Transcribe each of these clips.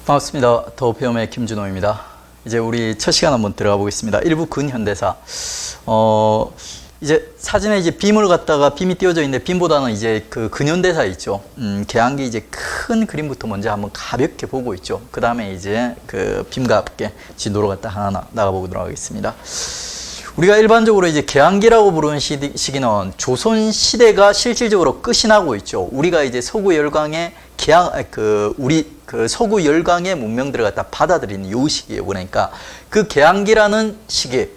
반갑습니다. 더 배움의 김준호입니다. 이제 우리 첫 시간 한번 들어가 보겠습니다. 일부 근현대사. 이제 사진에 이제 빔을 갖다가 빔이 띄워져 있는데 빔보다는 이제 그 근현대사 있죠. 계량기 이제 큰 그림부터 먼저 한번 가볍게 보고 있죠. 그 다음에 이제 그 빔과 함께 진도로 갖다 하나 나가보도록 하겠습니다. 우리가 일반적으로 이제 개항기라고 부르는 시기는 조선 시대가 실질적으로 끝이 나고 있죠. 우리가 이제 서구 열강의 우리 서구 열강의 문명들을 갖다 받아들이는 요 시기예요. 그러니까 그 개항기라는 시기,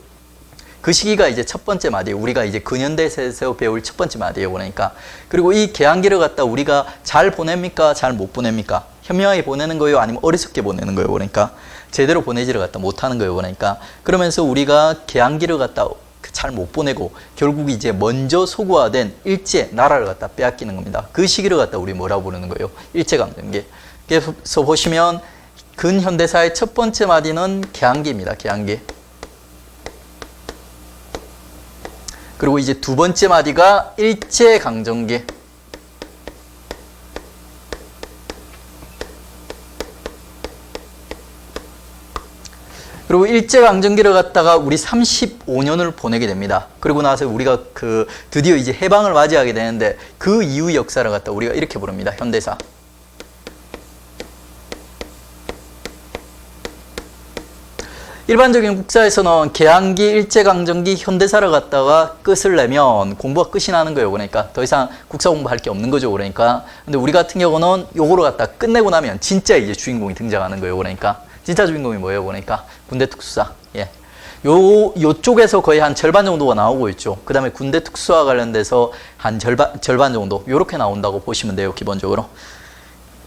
그 시기가 이제 첫 번째 마디예요. 우리가 이제 근현대사에서 배울 첫 번째 마디예요. 그러니까 그리고 이 개항기를 갖다 우리가 잘 보냅니까? 잘 못 보냅니까? 현명하게 보내는 거예요? 아니면 어리석게 보내는 거예요? 그러니까 제대로 보내지를 갖다 못하는 거예요. 그러니까 그러면서 우리가 개항기를 갖다 잘 못 보내고 결국 이제 먼저 소구화된 일제 나라를 갖다 빼앗기는 겁니다. 그 시기를 갖다 우리 뭐라고 부르는 거예요? 일제강점기. 그래서 보시면 근현대사의 첫 번째 마디는 개항기입니다. 개항기. 그리고 이제 두 번째 마디가 일제강점기. 그리고 일제강점기를 갖다가 우리 35년을 보내게 됩니다. 그리고 나서 우리가 드디어 이제 해방을 맞이하게 되는데 그 이후 역사를 갖다 우리가 이렇게 부릅니다. 현대사. 일반적인 국사에서는 개항기, 일제강점기, 현대사를 갖다가 끝을 내면 공부가 끝이 나는 거예요. 그러니까 더 이상 국사 공부할 게 없는 거죠. 그러니까 근데 우리 같은 경우는 요거를 갖다 끝내고 나면 진짜 이제 주인공이 등장하는 거예요. 그러니까 진짜 주인공이 뭐예요? 그러니까 군대 특수사. 예. 요쪽에서 거의 한 절반 정도가 나오고 있죠. 그 다음에 군대 특수와 관련돼서 한 절반 정도 요렇게 나온다고 보시면 돼요. 기본적으로.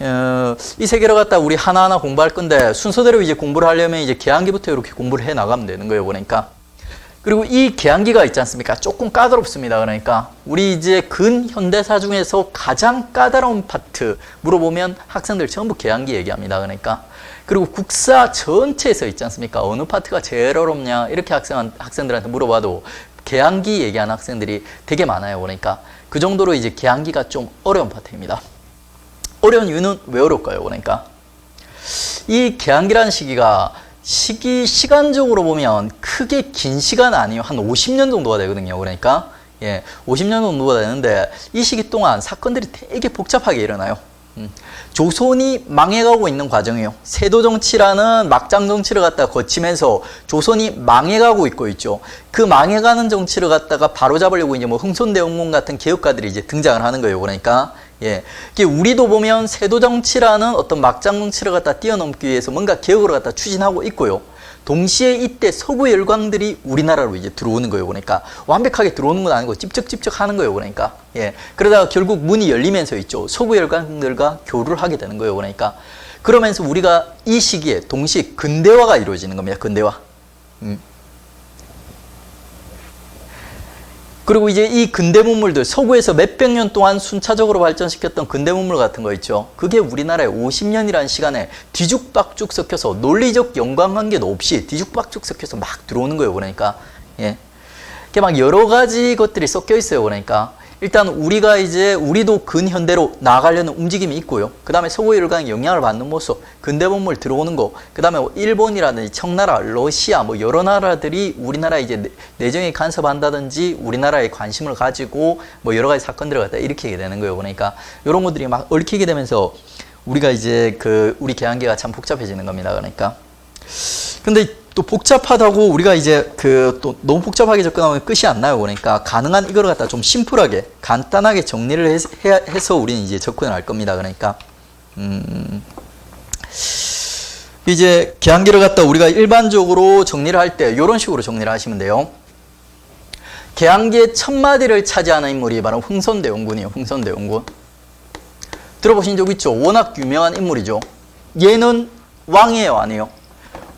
이 세 개를 갖다 우리 하나하나 공부할 건데 순서대로 이제 공부를 하려면 이제 개항기부터 이렇게 공부를 해 나가면 되는 거예요. 그러니까. 그리고 이 개항기가 있지 않습니까? 조금 까다롭습니다. 그러니까 우리 이제 근현대사 중에서 가장 까다로운 파트 물어보면 학생들 전부 개항기 얘기합니다. 그러니까. 그리고 국사 전체에서 있지 않습니까? 어느 파트가 제일 어렵냐? 이렇게 학생들한테 물어봐도 개항기 얘기하는 학생들이 되게 많아요. 그러니까 그 정도로 이제 개항기가 좀 어려운 파트입니다. 어려운 이유는 왜 어려울까요? 그러니까 이 개항기라는 시간적으로 보면 크게 긴 시간 아니에요. 한 50년 정도가 되거든요. 그러니까 50년 정도가 되는데 이 시기 동안 사건들이 되게 복잡하게 일어나요. 조선이 망해가고 있는 과정이에요. 세도정치라는 막장 정치를 갖다가 거치면서 조선이 망해가고 있죠. 그 망해가는 정치를 갖다가 바로잡으려고 이제 뭐 흥선대원군 같은 개혁가들이 이제 등장을 하는 거예요. 그러니까 우리도 보면 세도정치라는 어떤 막장 정치를 갖다 뛰어넘기 위해서 뭔가 개혁을 갖다 추진하고 있고요. 동시에 이때 서구 열강들이 우리나라로 이제 들어오는 거예요. 그러니까 완벽하게 들어오는 건 아니고 찝쩍찝쩍 하는 거예요. 그러니까 그러다가 결국 문이 열리면서 있죠. 서구 열강들과 교류를 하게 되는 거예요. 그러니까 그러면서 우리가 이 시기에 동시에 근대화가 이루어지는 겁니다. 근대화. 그리고 이제 이 근대 문물들, 서구에서 몇백 년 동안 순차적으로 발전시켰던 근대 문물 같은 거 있죠. 그게 우리나라에 50년이라는 시간에 뒤죽박죽 섞여서 논리적 연관관계도 없이 뒤죽박죽 섞여서 막 들어오는 거예요. 그러니까 이렇게 막 여러 가지 것들이 섞여 있어요. 그러니까 일단 우리도 근현대로 나아가려는 움직임이 있고요. 그 다음에 서구 열강의 영향을 받는 모습, 근대 문물 들어오는 거, 그 다음에 일본이라든지 청나라, 러시아, 뭐 여러 나라들이 우리나라에 이제 내정에 간섭한다든지 우리나라에 관심을 가지고 뭐 여러 가지 사건들을 갖다 일으키게 되는 거예요. 그러니까 이런 것들이 막 얽히게 되면서 우리가 이제 우리 개항기가 참 복잡해지는 겁니다. 그러니까. 근데 또 복잡하다고 우리가 이제 또 너무 복잡하게 접근하면 끝이 안 나요. 그러니까 가능한 이걸 갖다 좀 심플하게 간단하게 정리를 해서 우리는 이제 접근을 할 겁니다. 그러니까 이제 개항기를 갖다 우리가 일반적으로 정리를 할 때 이런 식으로 정리를 하시면 돼요. 개항기의 첫 마디를 차지하는 인물이 바로 흥선대원군이에요. 흥선대원군. 들어보신 적 있죠? 워낙 유명한 인물이죠. 얘는 왕이에요, 아니에요?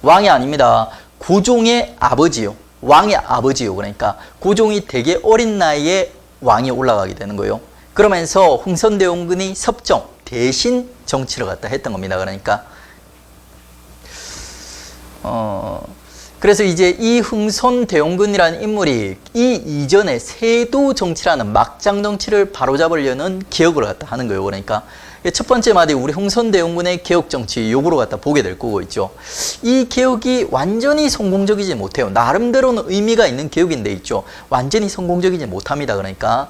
왕이 아닙니다. 고종의 아버지요. 왕의 아버지요. 그러니까 고종이 되게 어린 나이에 왕이 올라가게 되는 거예요. 그러면서 흥선대원군이 섭정, 대신 정치를 갖다 했던 겁니다. 그러니까 그래서 이제 이 흥선대원군이라는 인물이 이 이전에 세도 정치라는 막장 정치를 바로잡으려는 개혁을 갖다 하는 거예요. 그러니까 첫 번째 마디 우리 흥선대원군의 개혁 정치 요구로 갖다 보게 될 거고 있죠. 이 개혁이 완전히 성공적이지 못해요. 나름대로는 의미가 있는 개혁인데 있죠. 완전히 성공적이지 못합니다. 그러니까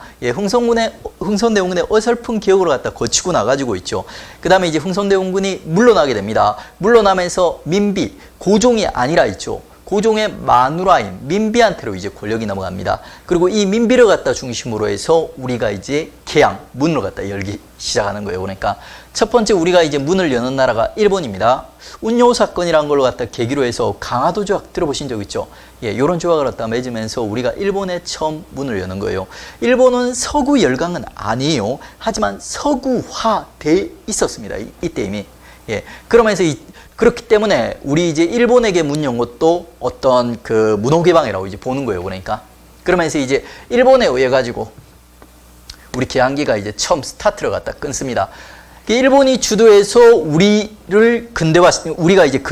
흥선대원군의 어설픈 개혁으로 갖다 거치고 나가지고 있죠. 그 다음에 이제 흥선대원군이 물러나게 됩니다. 물러나면서 민비, 고종이 아니라 있죠. 고종의 마누라인 민비한테로 이제 권력이 넘어갑니다. 그리고 이 민비를 갖다 중심으로 해서 우리가 이제 개양, 문을 갖다 열기 시작하는 거예요. 그러니까 첫 번째 우리가 이제 문을 여는 나라가 일본입니다. 운요 사건이라는 걸 갖다 계기로 해서 강화도 조약 들어보신 적 있죠? 예, 이런 조약을 갖다 맺으면서 우리가 일본에 처음 문을 여는 거예요. 일본은 서구 열강은 아니에요. 하지만 서구화돼 있었습니다. 이때 이미. 예, 그러면서 그렇기 때문에 우리 이제 일본에게 문 연 것도 어떤 그 문호 개방이라고 이제 보는 거예요. 그러니까 그러면서 이제 일본에 의해 가지고 우리 개항기가 이제 처음 스타트를 갖다 끊습니다. 일본이 주도해서 우리가 이제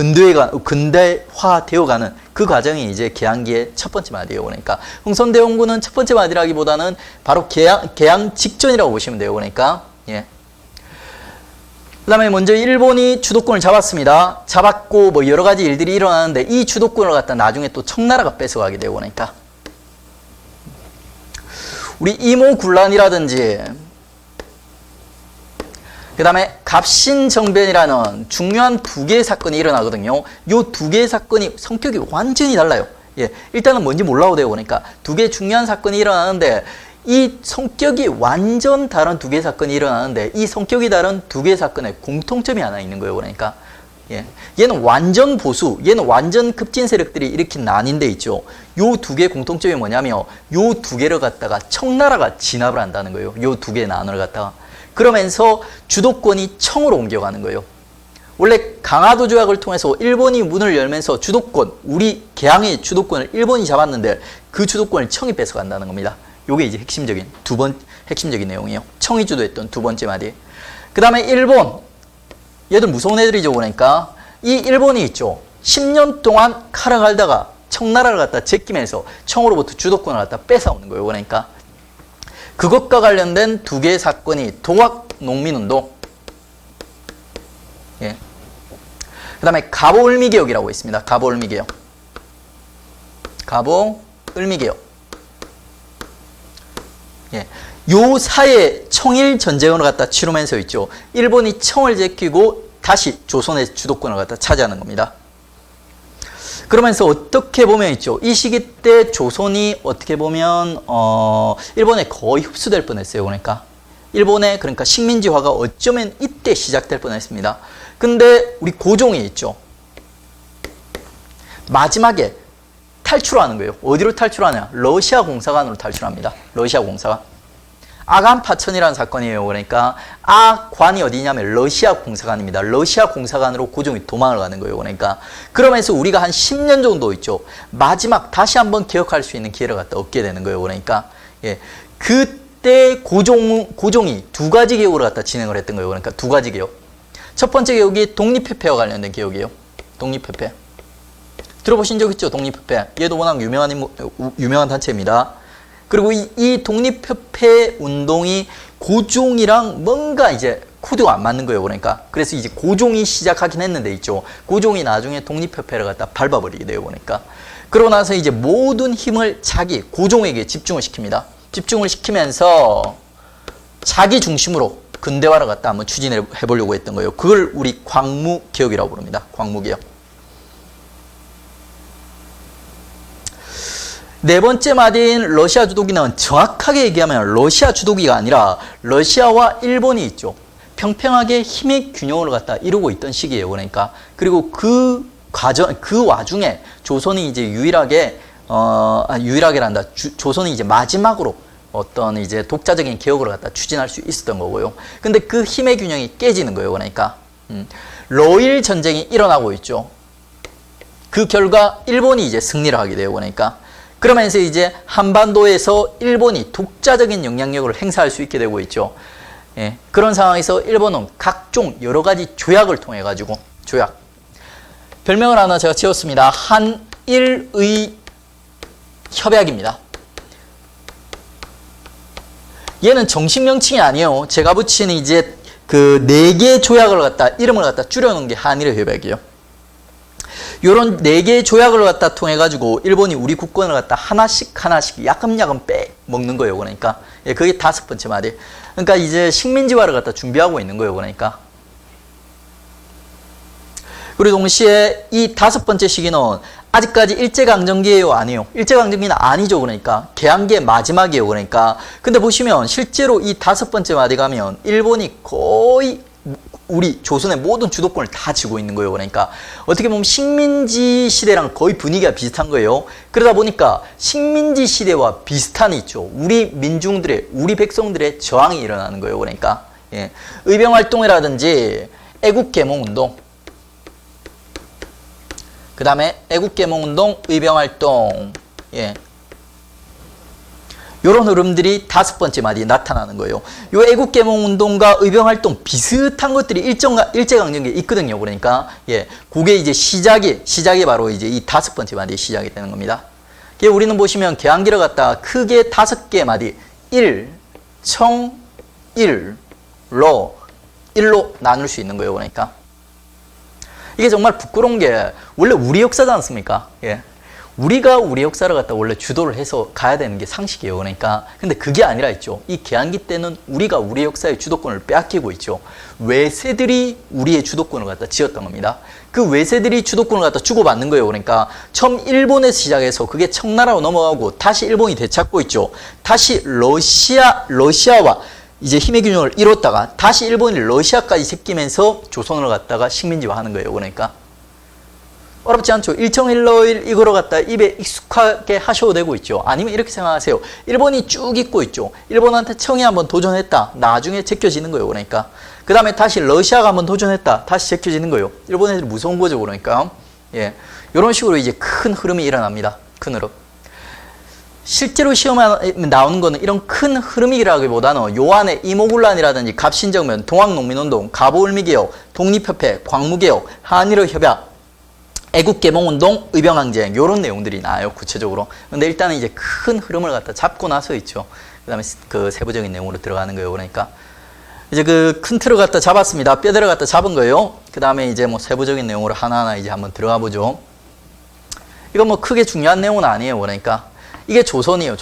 근대화되어가는 그 과정이 이제 개항기의 첫 번째 마디예요. 그러니까 흥선대원군은 첫 번째 마디라기보다는 바로 개항 직전이라고 보시면 돼요. 그러니까 예. 그 다음에 먼저 일본이 주도권을 잡았습니다. 잡았고 뭐 여러 가지 일들이 일어나는데 이 주도권을 갖다 나중에 또 청나라가 뺏어가게 되고 그러니까 우리 이모군란이라든지 그 다음에 갑신정변이라는 중요한 두 개의 사건이 일어나거든요. 이 두 개의 사건이 성격이 완전히 달라요. 예, 일단은 뭔지 몰라도 되고 그러니까 두 개의 중요한 사건이 일어나는데 이 성격이 완전 다른 두 개의 사건이 일어나는데 이 성격이 다른 두 개의 사건에 공통점이 하나 있는 거예요. 그러니까 예. 얘는 완전 보수, 얘는 완전 급진 세력들이 일으킨 난인데 있죠. 요 두 개의 공통점이 뭐냐면 요 두 개를 갖다가 청나라가 진압을 한다는 거예요. 요 두 개의 난을 갖다가. 그러면서 주도권이 청으로 옮겨가는 거예요. 원래 강화도 조약을 통해서 일본이 문을 열면서 주도권, 우리 개항의 주도권을 일본이 잡았는데 그 주도권을 청이 뺏어간다는 겁니다. 요게 이제 핵심적인 내용이에요. 청이 주도했던 두 번째 마디. 그 다음에 일본. 얘들 무서운 애들이죠. 그러니까 이 일본이 있죠. 10년 동안 칼을 갈다가 청나라를 갖다 제끼면서 청으로부터 주도권을 갖다 뺏어오는 거예요. 그러니까 그것과 관련된 두 개의 사건이 도학 농민운동, 예. 그 다음에 갑오을미개혁이라고 있습니다. 갑오을미개혁. 갑오을미개혁. 예. 요 사이에 청일 전쟁을 갖다 치르면서 있죠. 일본이 청을 제끼고 다시 조선의 주도권을 갖다 차지하는 겁니다. 그러면서 어떻게 보면 있죠. 이 시기 때 조선이 어떻게 보면 일본에 거의 흡수될 뻔했어요. 그러니까 일본의 그러니까 식민지화가 어쩌면 이때 시작될 뻔했습니다. 근데 우리 고종이 있죠. 마지막에 탈출하는 거예요. 어디로 탈출하냐? 러시아 공사관으로 탈출합니다. 러시아 공사관. 아간파천이라는 사건이에요. 그러니까 아관이 어디냐면 러시아 공사관입니다. 러시아 공사관으로 고종이 도망을 가는 거예요. 그러니까 그러면서 우리가 한 10년 정도 있죠. 마지막 다시 한번 개혁할 수 있는 기회를 갖다 얻게 되는 거예요. 그러니까 예, 그때 고종이 두 가지 개혁을 갖다 진행을 했던 거예요. 그러니까 두 가지 개혁. 첫 번째 개혁이 독립협회와 관련된 개혁이에요. 독립협회. 들어보신 적 있죠? 독립협회. 얘도 워낙 유명한 단체입니다. 그리고 이 독립협회 운동이 고종이랑 뭔가 이제 코드가 안 맞는 거예요. 그러니까 그래서 이제 고종이 시작하긴 했는데 있죠. 고종이 나중에 독립협회를 갖다 밟아버리게 돼요. 그러니까 그러고 나서 이제 모든 힘을 고종에게 집중을 시킵니다. 집중을 시키면서 자기 중심으로 근대화를 갖다 한번 추진해 보려고 했던 거예요. 그걸 우리 광무개혁이라고 부릅니다. 광무개혁. 네 번째 마디인 러시아 주도기는 정확하게 얘기하면 러시아 주도기가 아니라 러시아와 일본이 있죠. 평평하게 힘의 균형을 갖다 이루고 있던 시기예요. 그러니까 그리고 그 와중에 조선이 이제 유일하게란다. 조선이 이제 마지막으로 어떤 이제 독자적인 개혁을 갖다 추진할 수 있었던 거고요. 근데 그 힘의 균형이 깨지는 거예요. 그러니까 러일 전쟁이 일어나고 있죠. 그 결과 일본이 이제 승리를 하게 돼요. 그러니까 그러면서 이제 한반도에서 일본이 독자적인 영향력을 행사할 수 있게 되고 있죠. 예, 그런 상황에서 일본은 각종 여러 가지 조약을 통해 가지고 별명을 하나 제가 지었습니다. 한일의 협약입니다. 얘는 정식 명칭이 아니에요. 제가 붙인 이제 그 네 개 조약을 갖다 이름을 갖다 줄여놓은 게 한일의 협약이에요. 요런 네 개 조약을 갖다 통해 가지고 일본이 우리 국권을 갖다 하나씩 야금야금 빼 먹는 거예요. 그러니까 예, 그게 다섯 번째 말이. 그러니까 이제 식민지화를 갖다 준비하고 있는 거예요. 그러니까. 그리고 동시에 이 다섯 번째 시기는 아직까지 일제강점기예요, 아니에요? 일제강점기는 아니죠. 그러니까 개항기의 마지막이에요. 그러니까. 근데 보시면 실제로 이 다섯 번째 말에 가면 일본이 거의 우리 조선의 모든 주도권을 다 쥐고 있는 거예요. 그러니까 어떻게 보면 식민지 시대랑 거의 분위기가 비슷한 거예요. 그러다 보니까 식민지 시대와 비슷한 있죠. 우리 민중들의, 우리 백성들의 저항이 일어나는 거예요. 그러니까 예. 의병활동이라든지 애국개몽운동, 그 다음에 애국개몽운동, 의병활동, 예. 요런 흐름들이 다섯 번째 말이 나타나는 거예요. 요 애국개몽운동과 의병활동 비슷한 것들이 일제강점기에 있거든요. 그러니까, 예. 그게 이제 시작이 바로 이제 이 다섯 번째 말이 시작이 되는 겁니다. 우리는 보시면 개항기를 갖다 크게 다섯 개 말이 일로 나눌 수 있는 거예요. 그러니까. 이게 정말 부끄러운 게 원래 우리 역사지 않습니까? 예. 우리가 우리 역사를 갖다 원래 주도를 해서 가야 되는 게 상식이에요. 그러니까. 근데 그게 아니라 있죠. 이 개항기 때는 우리가 우리 역사의 주도권을 빼앗기고 있죠. 외세들이 우리의 주도권을 갖다 쥐었던 겁니다. 그 외세들이 주도권을 갖다 주고받는 거예요. 그러니까 처음 일본에서 시작해서 그게 청나라로 넘어가고 다시 일본이 되찾고 있죠. 다시 러시아와 이제 힘의 균형을 이뤘다가 다시 일본이 러시아까지 새끼면서 조선을 갖다가 식민지화하는 거예요. 그러니까 어렵지 않죠. 일청일러일 이거로 갖다 입에 익숙하게 하셔도 되고 있죠. 아니면 이렇게 생각하세요. 일본이 쭉 있고 있죠. 일본한테 청이 한번 도전했다. 나중에 제껴지는 거예요. 그러니까 그 다음에 다시 러시아가 한번 도전했다. 다시 제껴지는 거예요. 일본 애들이 무서운 거죠. 그러니까 예, 이런 식으로 이제 큰 흐름이 일어납니다. 큰 흐름. 실제로 시험에 나오는 거는 이런 큰 흐름이라기보다는 요 안에 이모군란이라든지 갑신정변, 동학농민운동, 갑오을미개혁, 독립협회, 광무개혁, 한일의 협약, 애국개몽운동, 의병항쟁 요런 내용들이 나와요. 구체적으로. 근데 일단은 이제 큰 흐름을 갖다 잡고 나서 있죠. 그 다음에 그 세부적인 내용으로 들어가는 거예요. 그러니까 이제 그 큰 틀을 갖다 잡았습니다. 뼈대를 갖다 잡은 거예요. 그 다음에 이제 뭐 세부적인 내용으로 하나하나 이제 한번 들어가 보죠. 이건 뭐 크게 중요한 내용은 아니에요. 그러니까 이게 조선이에요.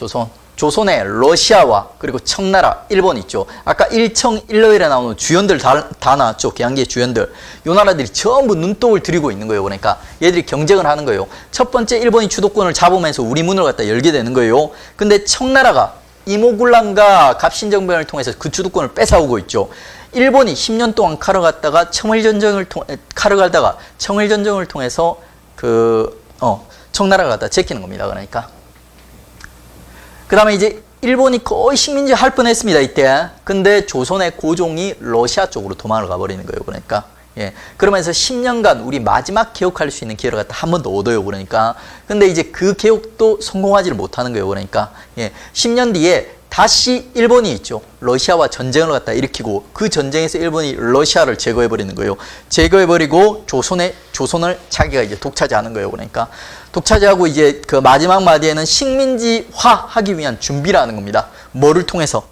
조선의 러시아와 그리고 청나라, 일본 있죠. 아까 일청일러일에 나오는 주연들 다 나왔죠. 개항기의 주연들. 요 나라들이 전부 눈독을 들이고 있는 거예요. 그러니까 얘들이 경쟁을 하는 거예요. 첫 번째 일본이 주도권을 잡으면서 우리 문을 갖다 열게 되는 거예요. 근데 청나라가 이모군란과 갑신정변을 통해서 그 주도권을 뺏어오고 있죠. 일본이 10년 동안 칼을 갈다가 청일전쟁을 통해서 청나라가 갖다 제끼는 겁니다. 그러니까. 그 다음에 이제 일본이 거의 식민지 할 뻔했습니다. 이때. 근데 조선의 고종이 러시아 쪽으로 도망을 가버리는 거예요. 그러니까. 예. 그러면서 10년간 우리 마지막 개혁할 수 있는 기회를 갖다 한 번 더 얻어요. 그러니까. 근데 이제 그 개혁도 성공하지를 못하는 거예요. 그러니까. 예. 10년 뒤에 다시 일본이 있죠. 러시아와 전쟁을 갖다 일으키고 그 전쟁에서 일본이 러시아를 제거해버리는 거예요. 제거해버리고 조선을 자기가 이제 독차지하는 거예요. 그러니까 독차지하고 이제 그 마지막 마디에는 식민지화 하기 위한 준비를 하는 겁니다. 뭐를 통해서?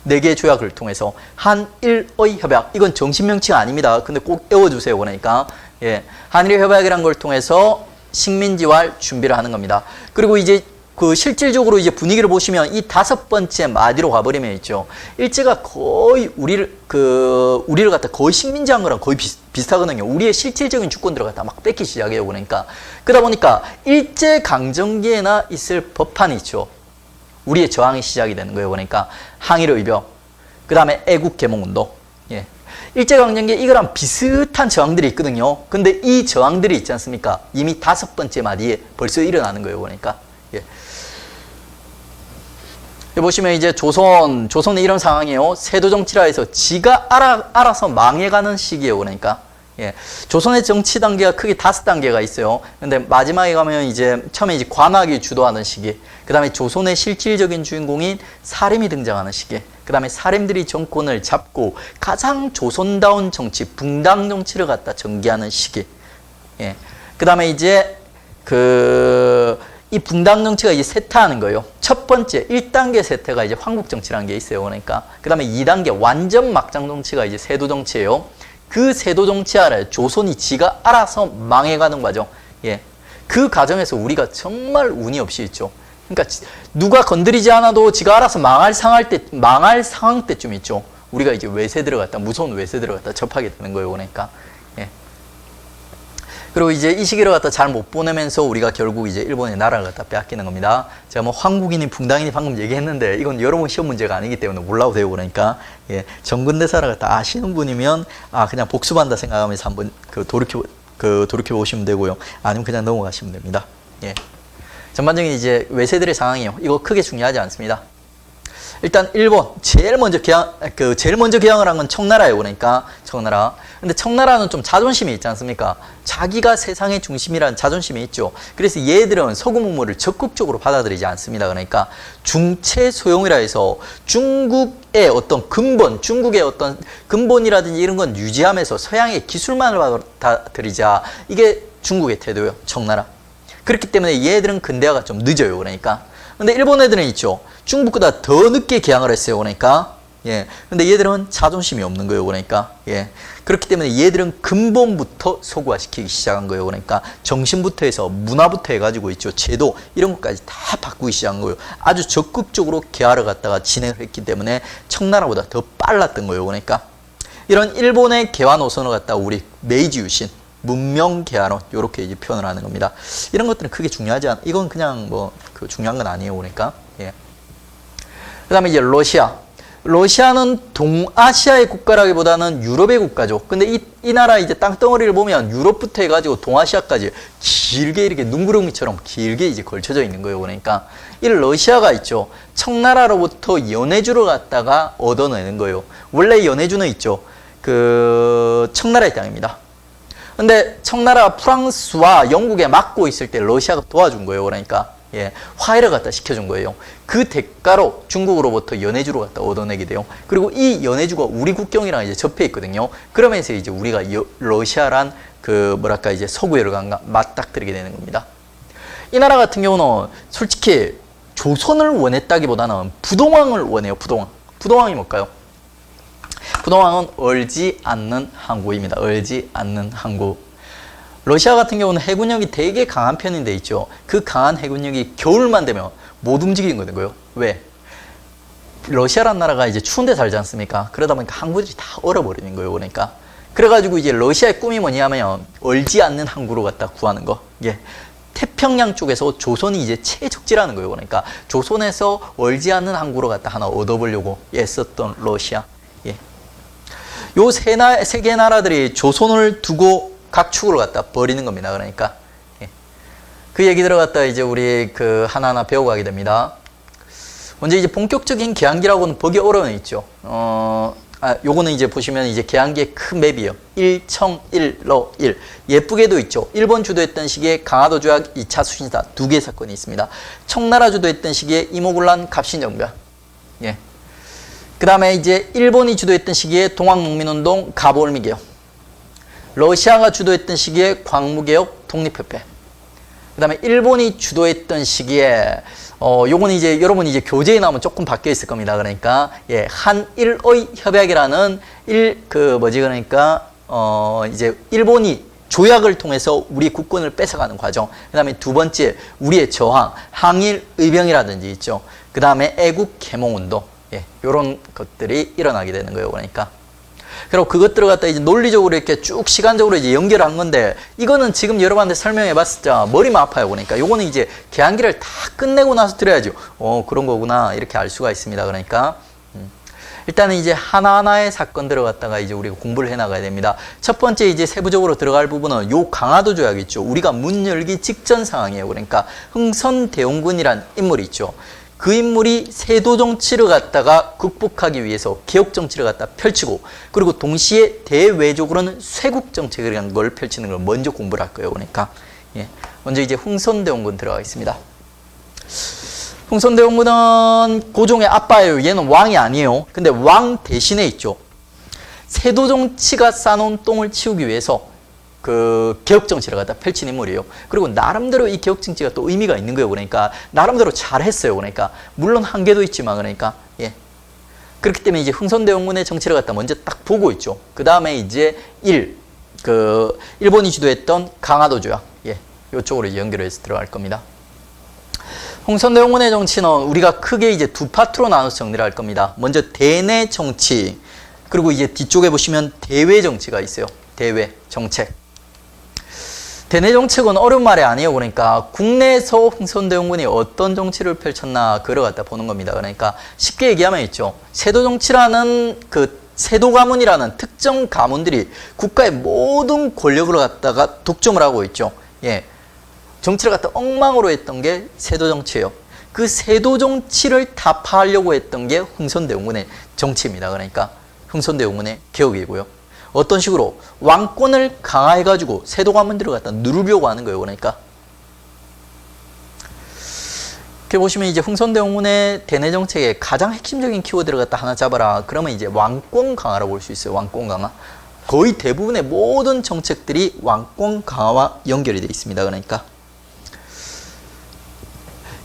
4개의 조약을 통해서 한일의 협약. 이건 정식 명칭 아닙니다. 근데 꼭 외워주세요. 그러니까 예, 한일의 협약이라는 걸 통해서 식민지화할 준비를 하는 겁니다. 그리고 이제 그 실질적으로 이제 분위기를 보시면 이 다섯 번째 마디로 가버리면 있죠. 일제가 거의 우리를 갖다 거의 식민지한 거랑 거의 비슷하거든요. 우리의 실질적인 주권들을 갖다 막 뺏기 시작해요. 그러니까 그러다 보니까 일제 강점기에나 있을 법한이 있죠. 우리의 저항이 시작이 되는 거예요. 그러니까 항일의 의병, 그 다음에 애국개몽운동. 예. 일제 강점기에 이거랑 비슷한 저항들이 있거든요. 근데 이 저항들이 있지 않습니까? 이미 다섯 번째 마디에 벌써 일어나는 거예요. 그러니까. 예. 보시면 이제 조선의 이런 상황이에요. 세도 정치라 해서 지가 알아서 망해가는 시기예요. 그러니까. 예. 조선의 정치 단계가 크게 5단계가 있어요. 근데 마지막에 가면 이제 처음에 이제 관학이 주도하는 시기. 그 다음에 조선의 실질적인 주인공인 사림이 등장하는 시기. 그 다음에 사림들이 정권을 잡고 가장 조선다운 정치, 붕당 정치를 갖다 전개하는 시기. 예. 그 다음에 이제 이 붕당 정치가 이제 쇠퇴하는 거예요. 첫 번째 1단계 쇠퇴가 이제 황국 정치라는 게 있어요. 그러니까 그다음에 2단계 완전 막장 정치가 이제 세도 정치예요. 그 세도 정치 아래 조선이 지가 알아서 망해가는 과정. 예. 그 과정에서 우리가 정말 운이 없이 있죠. 그러니까 누가 건드리지 않아도 지가 알아서 망할 상황 때쯤 있죠. 우리가 이제 외세 들어갔다, 무서운 외세 들어갔다 접하게 되는 거예요. 그러니까. 예. 그리고 이제 이 시기를 갖다 잘 못 보내면서 우리가 결국 이제 일본의 나라를 갖다 빼앗기는 겁니다. 제가 뭐 황국이니 붕당이니 방금 얘기했는데 이건 여러분 시험 문제가 아니기 때문에 몰라도 되고 그러니까 예, 정근대사를 갖다 아시는 분이면 그냥 복습한다 생각하면서 한번 돌이켜 보시면 되고요. 아니면 그냥 넘어가시면 됩니다. 예. 전반적인 이제 외세들의 상황이요. 이거 크게 중요하지 않습니다. 일단 일본 제일 먼저 개항을 한 건 청나라예요. 그러니까 청나라. 근데 청나라는 좀 자존심이 있지 않습니까? 자기가 세상의 중심이라는 자존심이 있죠. 그래서 얘들은 서구 문물을 적극적으로 받아들이지 않습니다. 그러니까 중체 소용이라 해서 중국의 어떤 근본이라든지 이런 건 유지하면서 서양의 기술만을 받아들이자. 이게 중국의 태도예요. 청나라. 그렇기 때문에 얘들은 근대화가 좀 늦어요. 그러니까. 근데 일본 애들은 있죠. 중국보다 더 늦게 개항을 했어요. 그러니까. 예. 근데 얘들은 자존심이 없는 거예요. 그러니까. 예. 그렇기 때문에 얘들은 근본부터 서구화시키기 시작한 거예요. 그러니까 정신부터 해서 문화부터 해가지고 있죠. 제도 이런 것까지 다 바꾸기 시작한 거예요. 아주 적극적으로 개화를 갖다가 진행을 했기 때문에 청나라보다 더 빨랐던 거예요. 그러니까. 이런 일본의 개화 노선을 갖다가 우리 메이지 유신 문명 개화론 이렇게 이제 표현을 하는 겁니다. 이런 것들은 크게 중요하지 않아. 이건 그냥 뭐 중요한 건 아니에요. 그러니까. 예. 그다음에 이제 러시아. 러시아는 동아시아의 국가라기보다는 유럽의 국가죠. 근데 이 나라 이제 땅덩어리를 보면 유럽부터 해가지고 동아시아까지 길게 이렇게 눈구렁이처럼 길게 이제 걸쳐져 있는 거예요. 그러니까 이 러시아가 있죠. 청나라로부터 연해주를 갖다가 얻어내는 거예요. 원래 연해주는 있죠. 청나라의 땅입니다. 근데 청나라가 프랑스와 영국에 막고 있을 때 러시아가 도와준 거예요. 그러니까 예, 화해를 갖다 시켜준 거예요. 그 대가로 중국으로부터 연해주를 갖다 얻어내게 돼요. 그리고 이 연해주가 우리 국경이랑 이제 접해 있거든요. 그러면서 이제 우리가 러시아란 이제 서구의 강과 맞닥뜨리게 되는 겁니다. 이 나라 같은 경우는 솔직히 조선을 원했다기보다는 부동왕을 원해요. 부동왕이 뭘까요? 부동왕은 얼지 않는 항구입니다. 얼지 않는 항구. 러시아 같은 경우는 해군력이 되게 강한 편인데 있죠. 그 강한 해군력이 겨울만 되면 못 움직이는 거예요. 왜? 러시아란 나라가 이제 추운 데 살지 않습니까? 그러다 보니까 항구들이 다 얼어버리는 거예요. 그러니까. 그래가지고 이제 러시아의 꿈이 뭐냐면 얼지 않는 항구로 갖다 구하는 거. 예. 태평양 쪽에서 조선이 이제 최적지라는 거예요. 그러니까 조선에서 얼지 않는 항구로 갖다 하나 얻어보려고 애썼던 러시아. 예. 요 세 개 나라들이 조선을 두고 각축으로 갖다 버리는 겁니다. 그러니까 예. 그 얘기 들어갔다 이제 우리 하나하나 배워가게 됩니다. 먼저 이제 본격적인 개항기라고는 보기 어려운 있죠. 요거는 이제 보시면 이제 개항기의 큰 맵이에요. 일청일러 일. 예쁘게도 있죠. 일본 주도했던 시기에 강화도 조약 2차 수신사 2개 사건이 있습니다. 청나라 주도했던 시기에 이모군란 갑신정변. 예. 그 다음에 이제 일본이 주도했던 시기에 동학농민운동 가보올미개혁. 러시아가 주도했던 시기에 광무개혁 독립협회. 그 다음에 일본이 주도했던 시기에 요거는 이제 여러분 이제 교재에 나오면 조금 바뀌어 있을 겁니다. 그러니까 예, 한일의 협약이라는 그러니까 이제 일본이 조약을 통해서 우리 국권을 뺏어가는 과정. 그 다음에 두 번째 우리의 저항, 항일 의병이라든지 있죠. 그 다음에 애국 계몽운동. 예, 요런 것들이 일어나게 되는 거예요. 그러니까. 그리고 그것들을 갖다 이제 논리적으로 이렇게 쭉 시간적으로 이제 연결한 건데, 이거는 지금 여러분한테 설명해 봤을 때 머리만 아파요. 그러니까 요거는 이제 개항기를 다 끝내고 나서 들어야죠. 그런 거구나. 이렇게 알 수가 있습니다. 그러니까. 일단은 이제 하나하나의 사건들을 갖다가 이제 우리가 공부를 해 나가야 됩니다. 첫 번째 이제 세부적으로 들어갈 부분은 요 강화도 조약 있죠. 우리가 문 열기 직전 상황이에요. 그러니까 흥선대원군이란 인물이 있죠. 그 인물이 세도 정치를 갖다가 극복하기 위해서 개혁 정치를 갖다 펼치고, 그리고 동시에 대외적으로는 쇄국 정책이라는 걸 펼치는 걸 먼저 공부를 할 거예요. 그러니까 예. 먼저 이제 흥선대원군 들어가겠습니다. 흥선대원군은 고종의 아빠예요. 얘는 왕이 아니에요. 근데 왕 대신에 있죠. 세도 정치가 쌓아놓은 똥을 치우기 위해서 그 개혁 정치를 갖다 펼친 인물이에요. 그리고 나름대로 이 개혁 정치가 또 의미가 있는 거예요. 그러니까 나름대로 잘했어요. 그러니까 물론 한계도 있지만 그러니까 예. 그렇기 때문에 이제 흥선대원군의 정치를 갖다 먼저 딱 보고 있죠. 그 다음에 이제 일본이 주도했던 강화도 조약, 예, 이쪽으로 이제 연결해서 들어갈 겁니다. 흥선대원군의 정치는 우리가 크게 이제 두 파트로 나눠서 정리를 할 겁니다. 먼저 대내 정치, 그리고 이제 뒤쪽에 보시면 대외 정치가 있어요. 대외 정책. 대내 정책은 어려운 말이 아니에요. 그러니까 국내에서 흥선대원군이 어떤 정치를 펼쳤나 그걸 갖다 보는 겁니다. 그러니까 쉽게 얘기하면 있죠. 세도 정치라는 그 세도 가문이라는 특정 가문들이 국가의 모든 권력을 갖다가 독점을 하고 있죠. 예. 정치를 갖다 엉망으로 했던 게 세도 정치예요. 그 세도 정치를 타파하려고 했던 게 흥선대원군의 정치입니다. 그러니까 흥선대원군의 개혁이고요. 어떤 식으로 왕권을 강화해가지고 세도 가문들을 갖다 누르려고 하는 거예요. 그러니까 이렇게 보시면 이제 흥선대원군의 대내 정책의 가장 핵심적인 키워드를 갖다 하나 잡아라. 그러면 이제 왕권 강화라고 볼 수 있어요. 왕권 강화. 거의 대부분의 모든 정책들이 왕권 강화와 연결이 되어 있습니다. 그러니까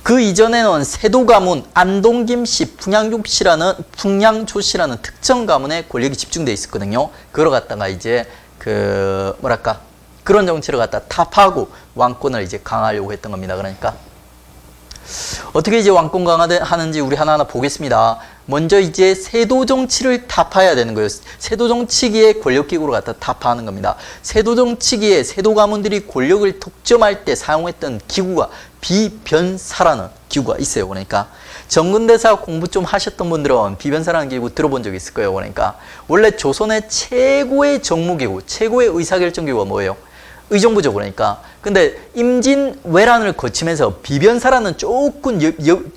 그 이전에는 세도 가문, 안동김씨, 풍양조씨라는 특정 가문의 권력이 집중되어 있었거든요. 그걸 갖다가 이제 그런 정치를 갖다 타파하고 왕권을 이제 강화하려고 했던 겁니다. 그러니까 어떻게 이제 왕권 강화하는지 우리 하나하나 보겠습니다. 먼저 이제 세도 정치를 타파해야 되는 거예요. 세도 정치기의 권력기구를 갖다 타파하는 겁니다. 세도 정치기의 세도 가문들이 권력을 독점할 때 사용했던 기구가 비변사라는 기구가 있어요. 그러니까 정근대사 공부 좀 하셨던 분들은 비변사라는 기구 들어본 적 있을 거예요. 그러니까 원래 조선의 최고의 정무기구, 최고의 의사결정기구가 뭐예요? 의정부죠. 그러니까 근데 임진왜란을 거치면서 비변사라는 조금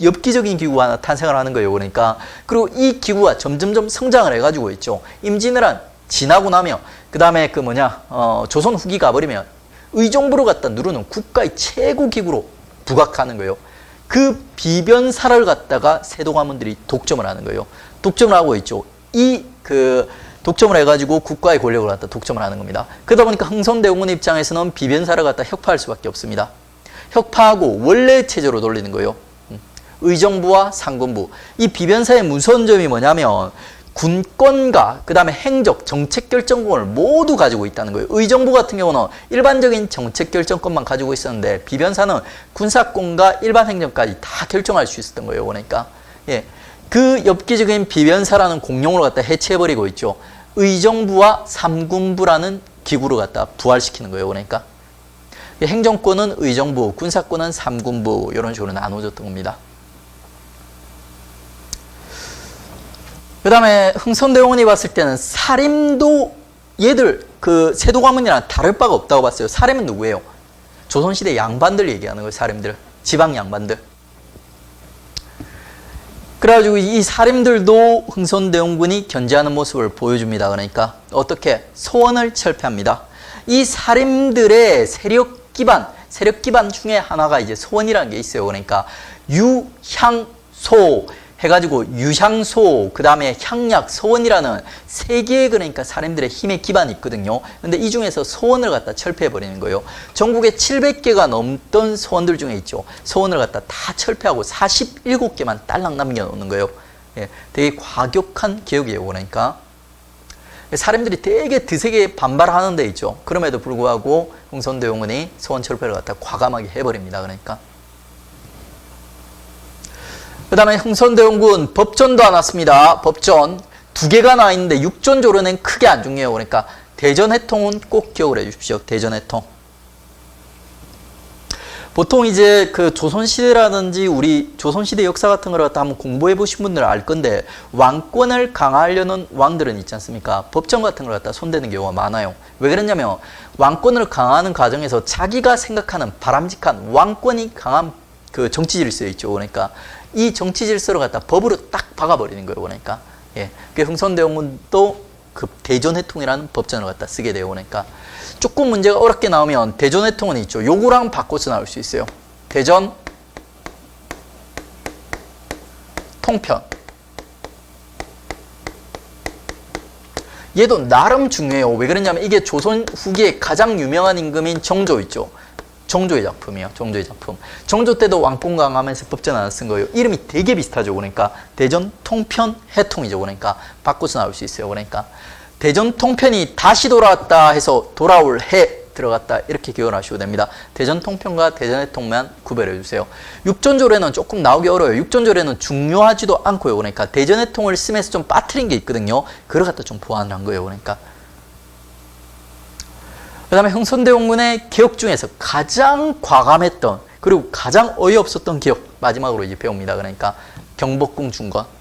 엽기적인 기구가 하나 탄생을 하는 거예요. 그러니까 그리고 이 기구가 점점점 성장을 해가지고 있죠. 임진왜란 지나고 나면 그 다음에 조선 후기 가버리면 의정부를 갖다 누르는 국가의 최고 기구로 부각하는 거예요. 그 비변사를 갖다가 세도 가문들이 독점을 하는 거예요. 독점을 하고 있죠. 독점을 해가지고 국가의 권력을 갖다 독점을 하는 겁니다. 그러다 보니까 흥선대원군 입장에서는 비변사를 갖다 혁파할 수밖에 없습니다. 혁파하고 원래 체제로 돌리는 거예요. 의정부와 상권부. 이 비변사의 무서운 점이 뭐냐면 군권과 그 다음에 행적, 정책 결정권을 모두 가지고 있다는 거예요. 의정부 같은 경우는 일반적인 정책 결정권만 가지고 있었는데 비변사는 군사권과 일반 행정까지 다 결정할 수 있었던 거예요. 그러니까 예. 그 엽기적인 비변사라는 공룡을 갖다 해체해버리고 있죠. 의정부와 삼군부라는 기구를 갖다 부활시키는 거예요. 그러니까 행정권은 의정부, 군사권은 삼군부 이런 식으로 나눠졌던 겁니다. 그 다음에 흥선대원군이 봤을 때는 사림도 얘들 세도 가문이랑 다를 바가 없다고 봤어요. 사림은 누구예요? 조선시대 양반들 얘기하는 거예요. 사림들, 지방 양반들. 그래가지고 이 사림들도 흥선대원군이 견제하는 모습을 보여줍니다. 그러니까 어떻게? 소원을 철폐합니다. 이 사림들의 세력 기반 중에 하나가 이제 소원이라는 게 있어요. 그러니까 유향소 해가지고 유향소, 그 다음에 향약, 소원이라는 세 개의 그러니까 사림들의 힘의 기반이 있거든요. 근데 이 중에서 소원을 갖다 철폐해버리는 거예요. 전국에 700개가 넘던 소원들 중에 있죠. 소원을 갖다 다 철폐하고 47개만 딸랑 남겨놓는 거예요. 예, 되게 과격한 개혁이에요. 그러니까 사림들이 되게 드세게 반발하는 데 있죠. 그럼에도 불구하고 흥선대원군이 소원 철폐를 갖다 과감하게 해버립니다. 그러니까 그 다음에 흥선대원군 법전도 안 왔습니다. 법전 2개가 나와 있는데 육전조론은 크게 안 중요해요. 그러니까 대전해통은 꼭 기억을 해 주십시오. 대전해통. 보통 이제 조선시대라든지 우리 조선시대 역사 같은 걸 갖다 한번 공부해 보신 분들은 알 건데 왕권을 강화하려는 왕들은 있지 않습니까? 법전 같은 걸 갖다 손대는 경우가 많아요. 왜 그랬냐면 왕권을 강화하는 과정에서 자기가 생각하는 바람직한 왕권이 강한 정치 질서에 있죠. 그러니까 이 정치 질서를 갖다 법으로 딱 박아버리는 거예요. 그러니까 예, 흥선대원군도 대전해통이라는 법전을 갖다 쓰게 돼요. 그러니까 조금 문제가 어렵게 나오면 대전해통은 있죠. 요거랑 바꿔서 나올 수 있어요. 대전 통편. 얘도 나름 중요해요. 왜 그러냐면 이게 조선 후기에 가장 유명한 임금인 정조 있죠. 정조의 작품이에요. 정조의 작품. 정조 때도 왕권 강하면서 법전 하나 쓴 거예요. 이름이 되게 비슷하죠. 그러니까 대전 통편 해통이죠. 그러니까 바꿔서 나올 수 있어요. 그러니까 대전 통편이 다시 돌아왔다 해서 돌아올 해 들어갔다 이렇게 기억을 하시면 됩니다. 대전 통편과 대전 해통만 구별해 주세요. 육전조례는 조금 나오기 어려워요. 육전조례는 중요하지도 않고요. 그러니까 대전 해통을 쓰면서 좀 빠뜨린 게 있거든요. 그걸 갖다 좀 보완을 한 거예요. 그러니까 그 다음에 흥선대원군의 개혁 중에서 가장 과감했던 그리고 가장 어이없었던 개혁 마지막으로 이제 배웁니다. 그러니까 경복궁 중건.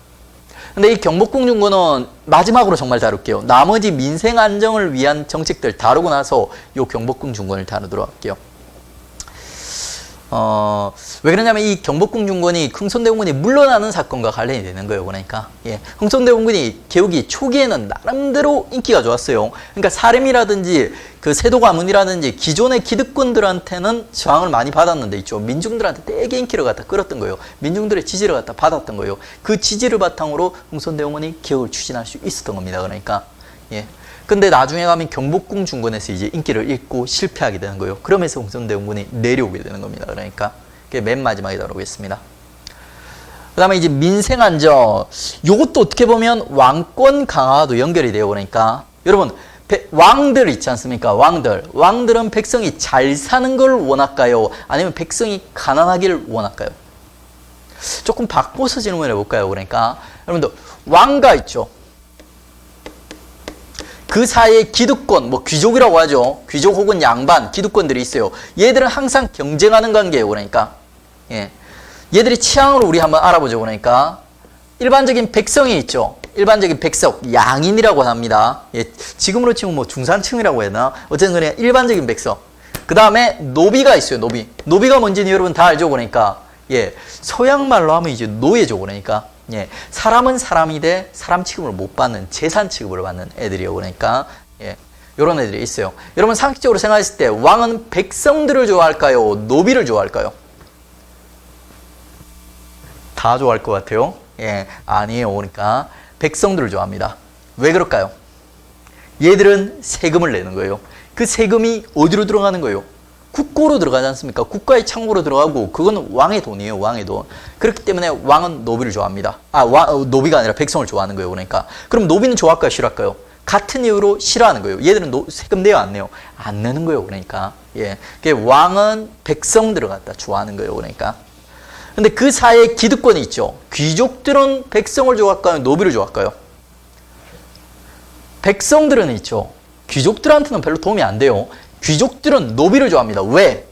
근데 이 경복궁 중건은 마지막으로 정말 다룰게요. 나머지 민생 안정을 위한 정책들 다루고 나서 이 경복궁 중건을 다루도록 할게요. 왜 그러냐면 이 경복궁 중건이 흥선대원군이 물러나는 사건과 관련이 되는 거예요. 그러니까 흥선대원군이 개혁이 초기에는 나름대로 인기가 좋았어요. 그러니까 사림이라든지 그 세도 가문이라든지 기존의 기득권들한테는 저항을 많이 받았는데 있죠. 민중들한테 되게 인기를 갖다 끌었던 거예요. 민중들의 지지를 갖다 받았던 거예요. 그 지지를 바탕으로 흥선대원군이 개혁을 추진할 수 있었던 겁니다. 그러니까 근데 나중에 가면 경복궁 중건에서 이제 인기를 잃고 실패하게 되는 거예요. 그러면서 흥선대원군이 내려오게 되는 겁니다. 그러니까 그게 맨 마지막에 다루겠습니다. 그 다음에 이제 민생안정. 요것도 어떻게 보면 왕권 강화도 연결이 돼요. 그러니까 여러분 왕들 있지 않습니까? 왕들은 백성이 잘 사는 걸 원할까요? 아니면 백성이 가난하기를 원할까요? 조금 바꿔서 질문을 해볼까요? 그러니까 여러분들 왕가 있죠. 그 사이에 기득권, 뭐 귀족이라고 하죠. 귀족 혹은 양반, 기득권들이 있어요. 얘들은 항상 경쟁하는 관계예요. 그러니까 얘들이 취향을 우리 한번 알아보죠. 그러니까 일반적인 백성이 있죠. 일반적인 백성, 양인이라고 합니다. 지금으로 치면 뭐 중산층이라고 해야 되나? 어쨌든 그냥 일반적인 백성. 그 다음에 노비가 있어요. 노비가 뭔지는 여러분 다 알죠. 그러니까 서양말로 하면 이제 노예죠. 그러니까 사람은 사람이 돼 사람 취급을 못 받는 재산 취급을 받는 애들이요. 그러니까 이런 애들이 있어요. 여러분 상식적으로 생각했을 때 왕은 백성들을 좋아할까요? 노비를 좋아할까요? 다 좋아할 것 같아요. 아니에요. 그러니까 백성들을 좋아합니다. 왜 그럴까요? 얘들은 세금을 내는 거예요. 그 세금이 어디로 들어가는 거예요? 국고로 들어가지 않습니까? 국가의 창고로 들어가고 그건 왕의 돈이에요. 왕의 돈. 그렇기 때문에 왕은 노비를 좋아합니다. 노비가 아니라 백성을 좋아하는 거예요. 그러니까 그럼 노비는 좋아할까요? 싫어할까요? 같은 이유로 싫어하는 거예요. 얘들은 세금 내요? 안 내요? 안 내는 거예요. 그러니까 왕은 백성들을 갖다 좋아하는 거예요. 그러니까 근데 그 사이에 기득권이 있죠. 귀족들은 백성을 좋아할까요? 노비를 좋아할까요? 백성들은 있죠. 귀족들한테는 별로 도움이 안 돼요. 귀족들은 노비를 좋아합니다. 왜?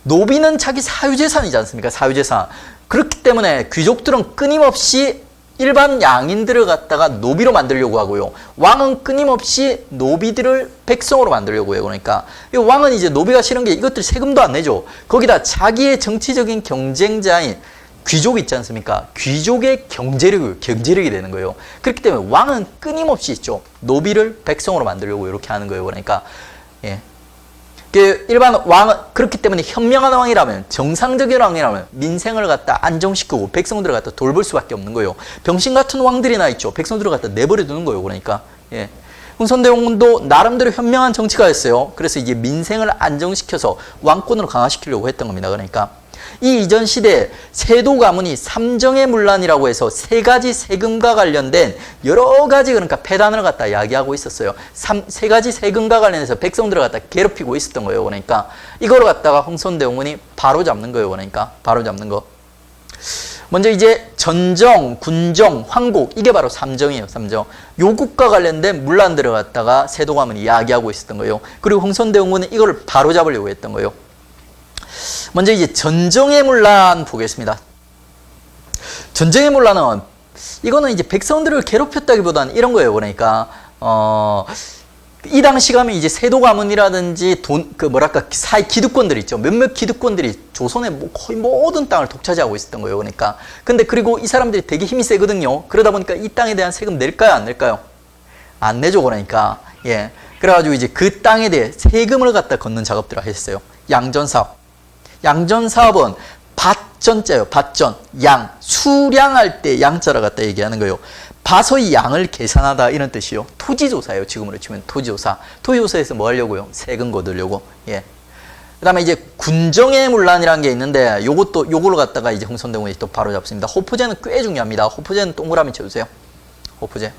노비는 자기 사유재산이지 않습니까? 사유재산. 그렇기 때문에 귀족들은 끊임없이 일반 양인들을 갖다가 노비로 만들려고 하고요. 왕은 끊임없이 노비들을 백성으로 만들려고 해요. 그러니까 왕은 이제 노비가 싫은 게 이것들 세금도 안 내죠. 거기다 자기의 정치적인 경쟁자인 귀족 있지 않습니까? 귀족의 경제력이 되는 거예요. 그렇기 때문에 왕은 끊임없이 있죠. 노비를 백성으로 만들려고 이렇게 하는 거예요. 그러니까 일반 왕은 그렇기 때문에 현명한 왕이라면 정상적인 왕이라면 민생을 갖다 안정시키고 백성들을 갖다 돌볼 수밖에 없는 거예요. 병신 같은 왕들이나 있죠. 백성들을 갖다 내버려 두는 거예요. 그러니까 흥선대원군도 나름대로 현명한 정치가였어요. 그래서 이제 민생을 안정시켜서 왕권으로 강화시키려고 했던 겁니다. 그러니까 이 이전 시대에 세도 가문이 삼정의 문란이라고 해서 세 가지 세금과 관련된 여러 가지 그러니까 폐단을 갖다 이야기하고 있었어요. 세 가지 세금과 관련해서 백성들을 갖다 괴롭히고 있었던 거예요. 그러니까 이거를 갖다가 흥선대원군이 바로 잡는 거예요. 그러니까 바로 잡는 거. 먼저 이제 전정, 군정, 황곡 이게 바로 삼정이에요. 삼정. 요것과 관련된 문란들을 갖다가 세도 가문이 이야기하고 있었던 거예요. 그리고 흥선대원군은 이거를 바로 잡으려고 했던 거예요. 먼저 이제 전정의 문란 보겠습니다. 전정의 문란은 이거는 이제 백성들을 괴롭혔다기보다는 이런 거예요. 그러니까 이 당시 가면 이제 세도 가문이라든지 사회 기득권들 있죠. 몇몇 기득권들이 조선의 거의 모든 땅을 독차지하고 있었던 거예요. 그러니까 근데 그리고 이 사람들이 되게 힘이 세거든요. 그러다 보니까 이 땅에 대한 세금 낼까요? 안 낼까요? 안 내죠. 그러니까 그래가지고 이제 그 땅에 대해 세금을 갖다 걷는 작업들을 했어요. 양전사업. 양전사업은 밭전자예요. 밭전. 양. 수량할 때 양자를 갖다 얘기하는 거예요. 봐서의 양을 계산하다 이런 뜻이요. 토지조사예요. 지금으로 치면 토지조사. 토지조사에서 뭐 하려고요? 세금 거두려고. 예. 그 다음에 이제 군정의 문란이라는 게 있는데 요걸로 갖다가 이제 흥선대원군이 또 바로 잡습니다. 호포제는 꽤 중요합니다. 호포제는 동그라미 쳐주세요. 호포제.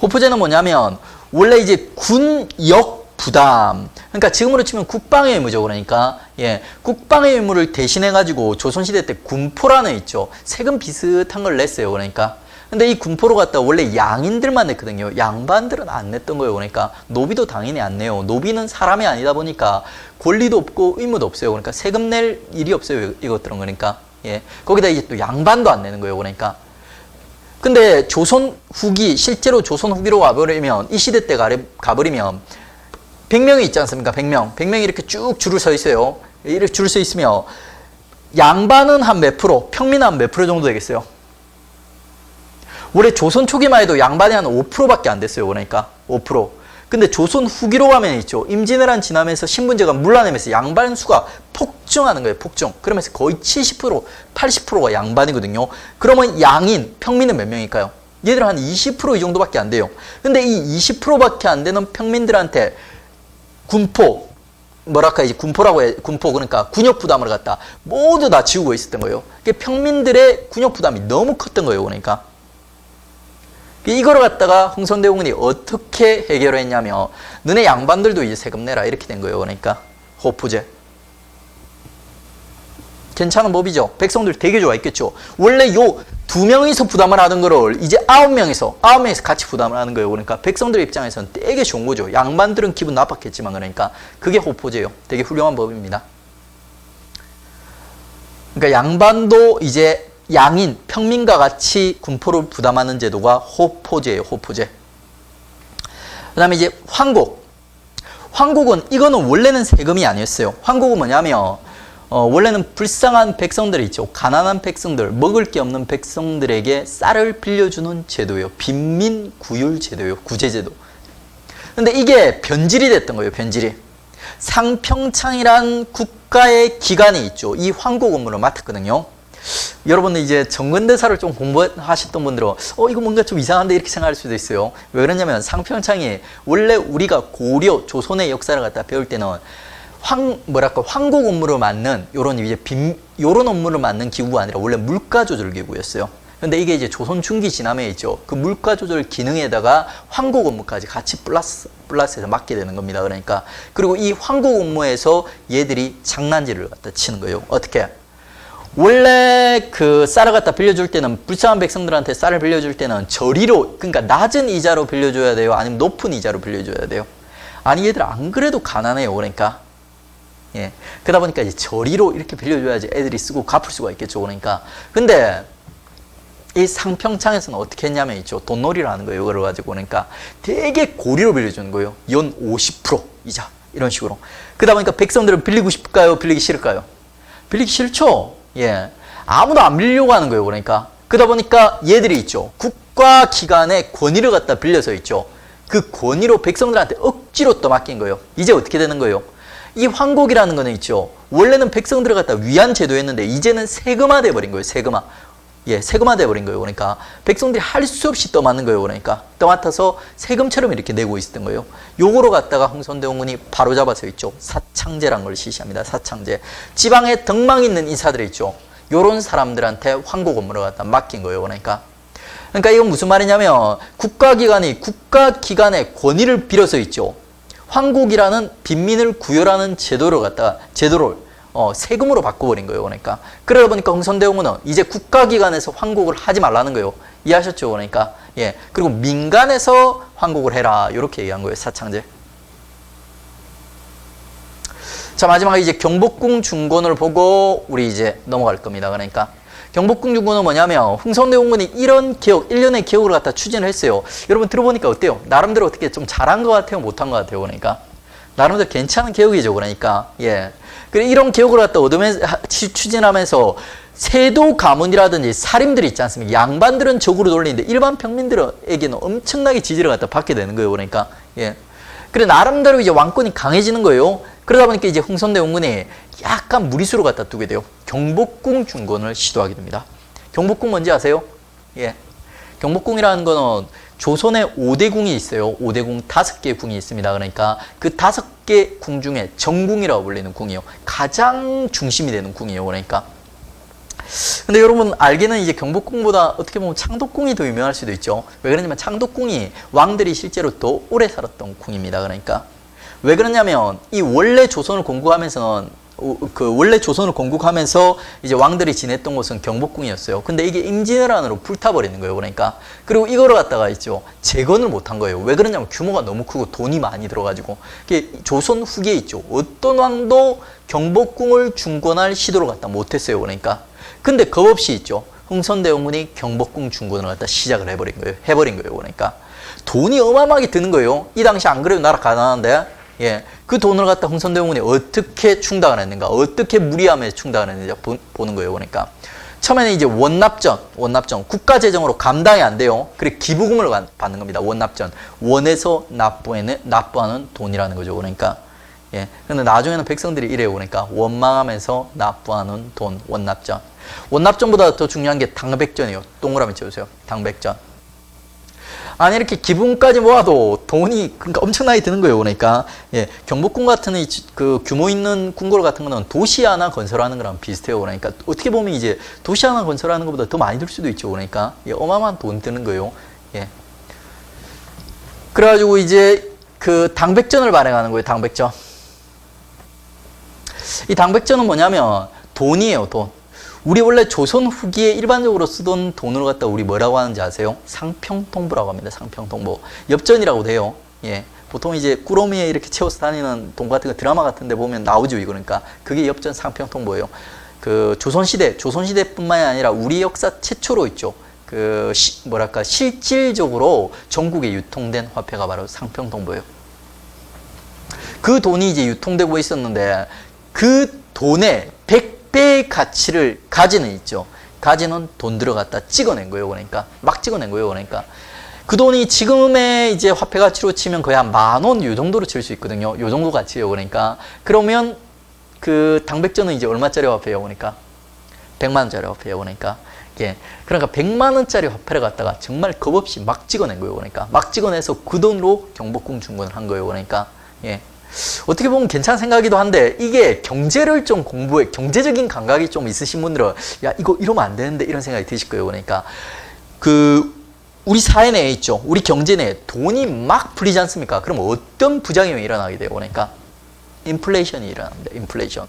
호포제는 뭐냐면 원래 이제 군역 부담, 그러니까 지금으로 치면 국방의 의무죠. 그러니까 예, 국방의 의무를 대신해 가지고 조선시대 때 군포라는 있죠. 세금 비슷한 걸 냈어요. 그러니까 근데 이 군포로 갖다 원래 양인들만 냈거든요. 양반들은 안 냈던 거예요. 그러니까 노비도 당연히 안 내요. 노비는 사람이 아니다 보니까 권리도 없고 의무도 없어요. 그러니까 세금 낼 일이 없어요. 이것들은 그러니까 예, 거기다 이제 또 양반도 안 내는 거예요. 그러니까 근데 조선 후기, 실제로 조선 후기로 가버리면, 이 시대 때 가버리면 100명이 있지 않습니까? 100명. 100명이 이렇게 쭉 줄을 서 있어요. 이렇게 줄을 서 있으면 양반은 한 몇 프로, 평민은 한 몇 프로 정도 되겠어요? 원래 조선 초기만 해도 양반이 한 5%밖에 안 됐어요. 그러니까 5%. 근데 조선 후기로 가면 있죠. 임진왜란 지나면서 신분제가 문란하면서 양반 수가 폭증하는 거예요. 폭증. 그러면서 거의 70%, 80%가 양반이거든요. 그러면 양인, 평민은 몇 명일까요? 얘들은 한 20% 이 정도밖에 안 돼요. 근데 이 20%밖에 안 되는 평민들한테 군포, 뭐랄까 이제 군포라고 해, 군포 그러니까 군역 부담을 갖다 모두 다 지우고 있었던 거예요. 평민들의 군역 부담이 너무 컸던 거예요. 그러니까. 이거를 갖다가 흥선대원군이 어떻게 해결을 했냐면 너네 양반들도 이제 세금 내라 이렇게 된 거예요. 그러니까 호푸제. 괜찮은 법이죠. 백성들 되게 좋아했겠죠. 원래 요 2명이서 부담을 하던 거를 이제 9명이서 같이 부담을 하는 거예요. 그러니까 백성들 입장에서는 되게 좋은 거죠. 양반들은 기분 나빴겠지만 그러니까 그게 호포제예요. 되게 훌륭한 법입니다. 그러니까 양반도 이제 양인, 평민과 같이 군포를 부담하는 제도가 호포제예요. 호포제. 그 다음에 이제 황곡. 황곡은 이거는 원래는 세금이 아니었어요. 황곡은 뭐냐면 원래는 불쌍한 백성들이 있죠. 가난한 백성들, 먹을 게 없는 백성들에게 쌀을 빌려주는 제도예요. 빈민구율 제도예요. 구제제도. 근데 이게 변질이 됐던 거예요. 변질이. 상평창이란 국가의 기관이 있죠. 이 황곡 업무를 맡았거든요. 여러분들 이제 정근대사를 좀 공부하셨던 분들은 이거 뭔가 좀 이상한데 이렇게 생각할 수도 있어요. 왜 그러냐면 상평창이 원래 우리가 고려 조선의 역사를 갖다 배울 때는 황곡 업무를 맡는 요런 업무를 맡는 기구가 아니라 원래 물가 조절 기구였어요. 근데 이게 이제 조선 중기 지남에 있죠. 그 물가 조절 기능에다가 황곡 업무까지 같이 플러스해서 맡게 되는 겁니다. 그러니까 그리고 이 황곡 업무에서 얘들이 장난질을 갖다 치는 거예요. 어떻게? 원래 그 쌀을 갖다 빌려줄 때는 불쌍한 백성들한테 쌀을 빌려줄 때는 저리로 그러니까 낮은 이자로 빌려줘야 돼요? 아니면 높은 이자로 빌려줘야 돼요? 아니 얘들 안 그래도 가난해요. 그러니까 예 그러다 보니까 이제 저리로 이렇게 빌려줘야지 애들이 쓰고 갚을 수가 있겠죠. 그러니까 근데 이 상평창에서는 어떻게 했냐면 있죠. 돈놀이를 하는 거예요. 이걸 가지고 그러니까 되게 고리로 빌려주는 거예요. 연 50% 이자 이런 식으로. 그러다 보니까 백성들은 빌리고 싶을까요? 빌리기 싫을까요? 빌리기 싫죠. 예, 아무도 안 빌려고 하는 거예요. 그러니까 그러다 보니까 얘들이 있죠. 국가기관의 권위를 갖다 빌려서 있죠. 그 권위로 백성들한테 억지로 또 맡긴 거예요. 이제 어떻게 되는 거예요? 이 황곡이라는 거는 있죠. 원래는 백성들을 갖다 위한 제도였는데 이제는 세금화돼 버린 거예요. 세금화. 예, 세금화돼 버린 거예요. 그러니까 백성들이 할 수 없이 떠맡는 거예요. 그러니까 떠맡아서 세금처럼 이렇게 내고 있었던 거예요. 요거로 갖다가 흥선대원군이 바로 잡아서 있죠. 사창제란 걸 실시합니다. 사창제. 지방에 덕망 있는 인사들이 있죠. 요런 사람들한테 황곡 업무를 갖다 맡긴 거예요. 그러니까 이건 무슨 말이냐면 국가기관의 권위를 빌어서 있죠. 황곡이라는 빈민을 구열하는 제도를 세금으로 바꿔버린 거예요. 그러니까 그러다 보니까 흥선대원군은 이제 국가기관에서 황곡을 하지 말라는 거예요. 이해하셨죠? 그러니까 예 그리고 민간에서 황곡을 해라 이렇게 얘기한 거예요. 사창제. 자 마지막에 이제 경복궁 중건을 보고 우리 이제 넘어갈 겁니다. 그러니까 경복궁 중건은 뭐냐면 흥선대원군이 이런 개혁, 일련의 개혁을 갖다 추진을 했어요. 여러분 들어보니까 어때요? 나름대로 어떻게 좀 잘한 것 같아요? 못한 것 같아요? 그러니까 나름대로 괜찮은 개혁이죠. 그러니까 예. 이런 개혁을 갖다 추진하면서 세도 가문이라든지 살인들이 있지 않습니까? 양반들은 적으로 돌리는데 일반 평민들에게는 엄청나게 지지를 갖다 받게 되는 거예요. 그러니까 예. 그래 나름대로 이제 왕권이 강해지는 거예요. 그러다 보니까 이제 흥선대원군이 약간 무리수로 갖다 두게 돼요. 경복궁 중건을 시도하게 됩니다. 경복궁 뭔지 아세요? 예. 경복궁이라는 거는 조선에 5대 궁이 있어요. 5대 궁 5개 궁이 있습니다. 그러니까 그 5개 궁 중에 정궁이라고 불리는 궁이요. 가장 중심이 되는 궁이에요. 그러니까. 근데 여러분 알기는 이제 경복궁보다 어떻게 보면 창덕궁이 더 유명할 수도 있죠. 왜 그러냐면 창덕궁이 왕들이 실제로 더 오래 살았던 궁입니다. 그러니까. 왜 그러냐면 이 원래 조선을 건국하면서는 원래 조선을 건국하면서 이제 왕들이 지냈던 곳은 경복궁이었어요. 근데 이게 임진왜란으로 불타버리는 거예요. 그러니까. 그리고 이거를 갖다가 있죠. 재건을 못한 거예요. 왜 그러냐면 규모가 너무 크고 돈이 많이 들어가지고. 이게 조선 후기에 있죠. 어떤 왕도 경복궁을 중건할 시도를 갖다 못했어요. 그러니까. 근데 겁없이 있죠. 흥선대원군이 경복궁 중건을 갖다 시작을 해버린 거예요. 그러니까. 돈이 어마어마하게 드는 거예요. 이 당시 안 그래도 나라 가난한데. 예, 그 돈을 갖다 흥선대원군이 어떻게 충당을 했는가, 어떻게 무리함에 충당을 했는지 보는 거예요. 그러니까 처음에는 이제 원납전, 국가 재정으로 감당이 안 돼요. 그래 기부금을 받는 겁니다. 원납전, 원에서 납부하는 돈이라는 거죠. 그러니까 예, 근데 나중에는 백성들이 이래요. 그러니까 원망하면서 납부하는 돈, 원납전. 원납전보다 더 중요한 게 당백전이에요. 동그라미 쳐주세요. 당백전. 아니 이렇게 기분까지 모아도 돈이 그러니까 엄청나게 드는 거예요. 그러니까 예, 경복궁 같은 그 규모 있는 궁궐 같은 거는 도시 하나 건설하는 거랑 비슷해요. 그러니까 어떻게 보면 이제 도시 하나 건설하는 것보다 더 많이 들 수도 있죠. 그러니까 예, 어마어마한 돈 드는 거예요. 예. 그래가지고 이제 그 당백전을 발행하는 거예요. 당백전. 이 당백전은 뭐냐면 돈이에요. 돈. 우리 원래 조선 후기에 일반적으로 쓰던 돈을 갖다 우리 뭐라고 하는지 아세요? 상평통보라고 합니다. 상평통보. 엽전이라고 돼요. 예. 보통 이제 꾸러미에 이렇게 채워서 다니는 돈 같은 거 드라마 같은 데 보면 나오죠. 그러니까 그게 엽전 상평통보예요. 그 조선시대뿐만이 아니라 우리 역사 최초로 있죠. 그 실질적으로 전국에 유통된 화폐가 바로 상평통보예요. 그 돈이 이제 유통되고 있었는데 그 돈에 100배의 가치를 가지는 있죠. 가지는 돈 들어갔다 찍어낸 거예요. 그러니까 막 찍어낸 거예요. 그러니까 그 돈이 지금의 이제 화폐 가치로 치면 거의 한 10,000원 요 정도로 칠 수 있거든요. 요 정도 가치예요. 그러니까 그러면 그 당백전은 이제 얼마짜리 화폐예요? 그러니까 100만 원짜리 화폐예요. 그러니까 예, 그러니까 100만 원짜리 화폐를 갖다가 정말 겁없이 막 찍어낸 거예요. 그러니까 막 찍어내서 그 돈으로 경복궁 중건을 한 거예요. 그러니까 예. 어떻게 보면 괜찮은 생각이기도 한데 이게 경제를 좀 경제적인 감각이 좀 있으신 분들은 야 이거 이러면 안 되는데 이런 생각이 드실 거예요. 그러니까 그 우리 사회 내에 있죠. 우리 경제 내에 돈이 막 풀리지 않습니까? 그럼 어떤 부작용이 일어나게 돼요. 그러니까 인플레이션이 일어납니다. 인플레이션.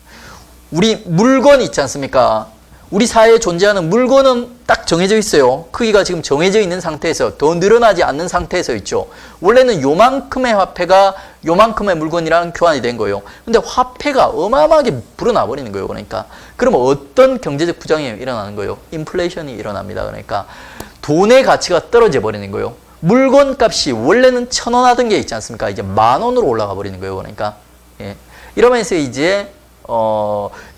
우리 물건 있지 않습니까? 우리 사회에 존재하는 물건은 딱 정해져 있어요. 크기가 지금 정해져 있는 상태에서 더 늘어나지 않는 상태에서 있죠. 원래는 요만큼의 화폐가 요만큼의 물건이랑 교환이 된 거예요. 근데 화폐가 어마어마하게 불어나 버리는 거예요. 그러니까 그러면 어떤 경제적 부작용이 일어나는 거예요? 인플레이션이 일어납니다. 그러니까 돈의 가치가 떨어져 버리는 거예요. 물건 값이 원래는 1,000원 하던 게 있지 않습니까? 이제 10,000원으로 올라가 버리는 거예요. 그러니까 예. 이러면서 이제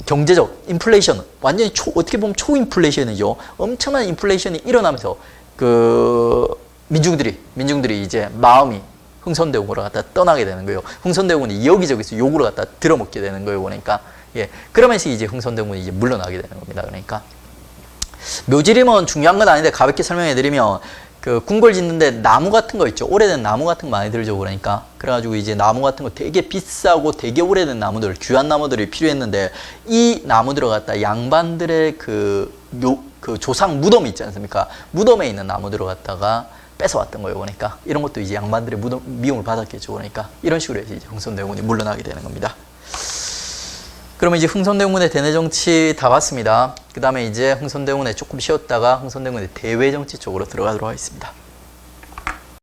경제적 인플레이션 완전히 어떻게 보면 초인플레이션이죠. 엄청난 인플레이션이 일어나면서 그 민중들이 이제 마음이 흥선대원군을 갖다 떠나게 되는 거예요. 흥선대원군이 여기저기서 욕을 갖다 들어먹게 되는 거예요. 그러니까 예, 그러면서 이제 흥선대원군이 이제 물러나게 되는 겁니다. 그러니까 묘지림은 중요한 건 아닌데 가볍게 설명해 드리면 그 궁궐 짓는데 나무 같은 거 있죠. 오래된 나무 같은 거 많이 들죠. 그러니까 그래가지고 이제 나무 같은 거 되게 비싸고 되게 오래된 나무들, 귀한 나무들이 필요했는데 이 나무들을 갖다 양반들의 그 조상 무덤이 있지 않습니까? 무덤에 있는 나무들을 갖다가 뺏어왔던 거예요. 그러니까 이런 것도 이제 양반들의 미움을 받았겠죠. 그러니까 이런 식으로 해서 이제 흥선대원군이 물러나게 되는 겁니다. 그러면 이제 흥선대원군의 대내 정치 다 봤습니다. 그 다음에 이제 흥선대원군에 조금 쉬었다가 흥선대원군의 대외 정치 쪽으로 들어가도록 하겠습니다.